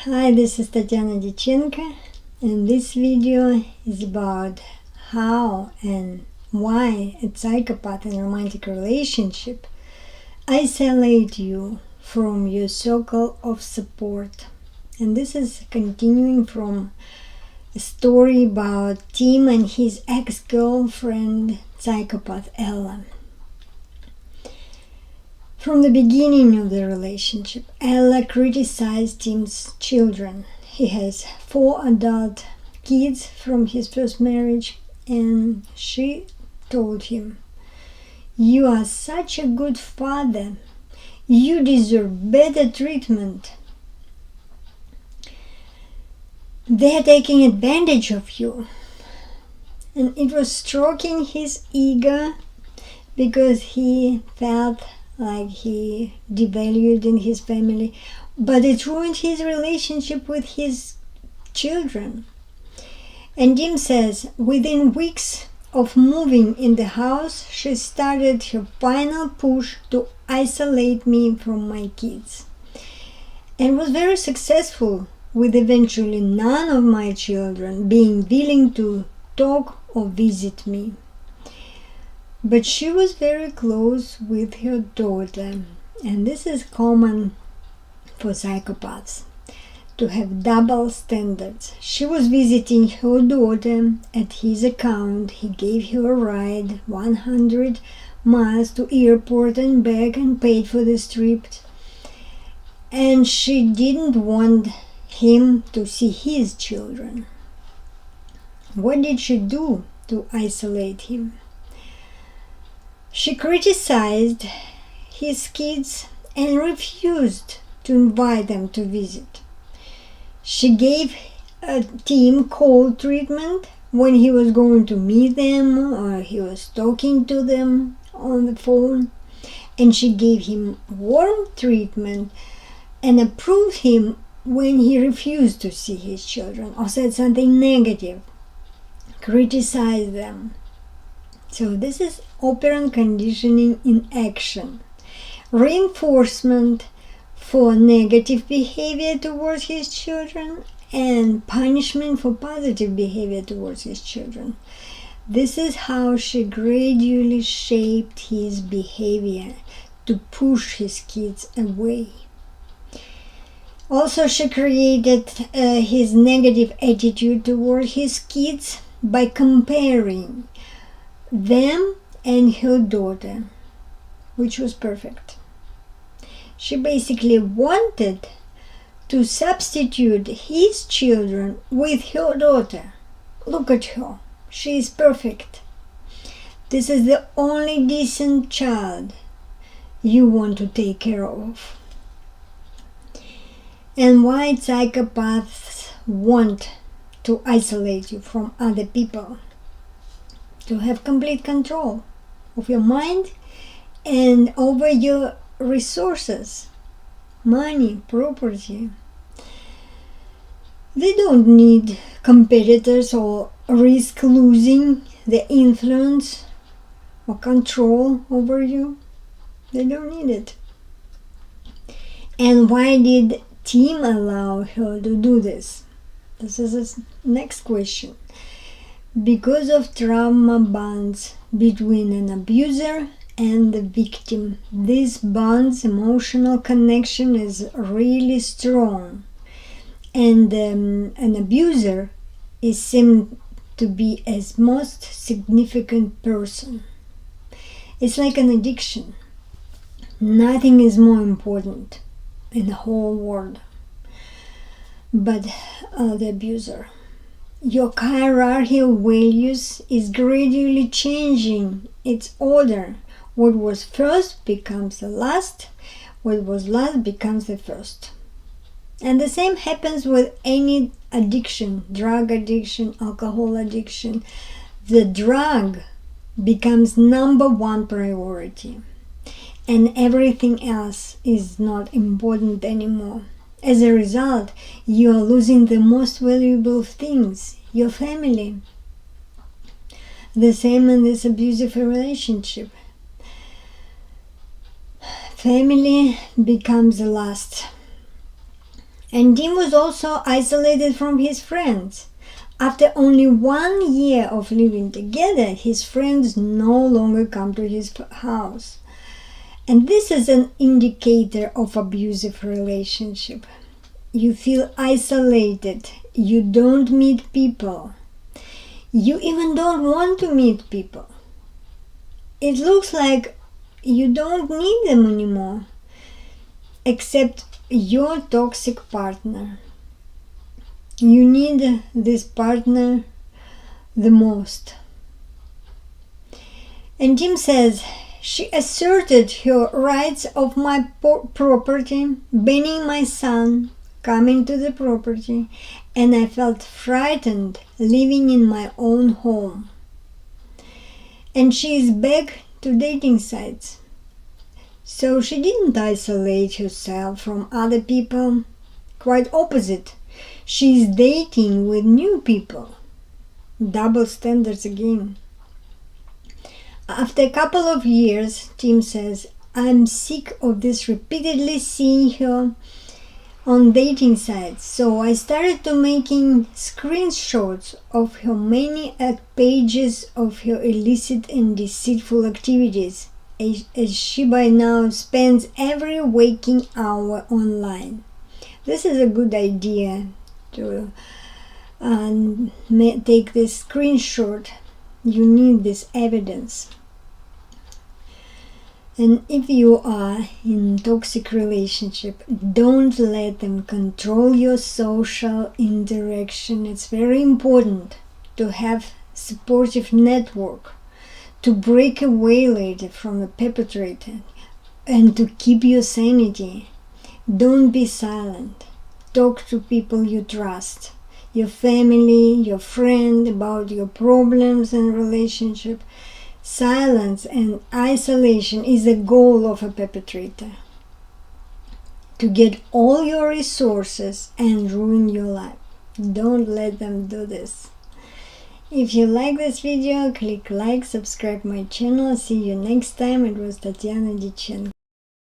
Hi, this is Tatiana Dyachenko, and this video is about how and why a psychopath in a romantic relationship isolate you from your circle of support. And this is continuing from a story about Tim and his ex-girlfriend, psychopath Ella. From the beginning of the relationship, Ella criticized Tim's children. He has 4 adult kids from his first marriage, and she told him, "You are such a good father. You deserve better treatment. They're taking advantage of you." And it was stroking his ego because he felt like he devalued in his family, but it ruined his relationship with his children. And Tim says, within weeks of moving in the house, she started her final push to isolate me from my kids, and was very successful, with eventually none of my children being willing to talk or visit me. But she was very close with her daughter, and this is common for psychopaths, to have double standards. She was visiting her daughter at his account. He gave her a ride 100 miles to airport and back and paid for this trip. And she didn't want him to see his children. What did she do to isolate him? She criticized his kids and refused to invite them to visit. She gave Tim cold treatment when he was going to meet them or he was talking to them on the phone, and she gave him warm treatment and approved him when he refused to see his children or said something negative, criticized them. So this is operant conditioning in action. Reinforcement for negative behavior towards his children and punishment for positive behavior towards his children. This is how she gradually shaped his behavior to push his kids away. Also, she created his negative attitude toward his kids by comparing them and her daughter, which was perfect. She basically wanted to substitute his children with her daughter. Look at her, she is perfect. This is the only decent child you want to take care of. And why psychopaths want to isolate you from other people? To have complete control of your mind and over your resources, money, property. They don't need competitors or risk losing the influence or control over you. They don't need it. And why did Tim allow her to do this? This is the next question. Because of trauma bonds between an abuser and the victim. These bonds, emotional connection is really strong, and an abuser is seen to be as most significant person. It's like an addiction. Nothing is more important in the whole world but the abuser. Your hierarchy of values is gradually changing its order. What was first becomes the last, what was last becomes the first. And the same happens with any addiction, drug addiction, alcohol addiction. The drug becomes number one priority, and everything else is not important anymore. As a result, you are losing the most valuable things, your family. The same in this abusive relationship. Family becomes the last. And Tim was also isolated from his friends. After only 1 year of living together, his friends no longer come to his house. And this is an indicator of abusive relationship. You feel isolated. You don't meet people. You even don't want to meet people. It looks like you don't need them anymore, except your toxic partner. You need this partner the most. And Tim says, she asserted her rights of my property, banning my son coming to the property, and I felt frightened living in my own home. And she is back to dating sites. So she didn't isolate herself from other people. Quite opposite. She is dating with new people. Double standards again. After a couple of years, Tim says, I'm sick of this repeatedly seeing her on dating sites. So I started to making screenshots of her many pages of her illicit and deceitful activities, as she by now spends every waking hour online. This is a good idea to take this screenshot. You need this evidence. And if you are in toxic relationship, don't let them control your social interaction. It's very important to have supportive network, to break away later from the perpetrator, and to keep your sanity. Don't be silent. Talk to people you trust, your family, your friend, about your problems and relationship. Silence and isolation is the goal of a perpetrator. To get all your resources and ruin your life. Don't let them do this. If you like this video, click like, subscribe my channel. See you next time. It was Tatiana Dyachenko.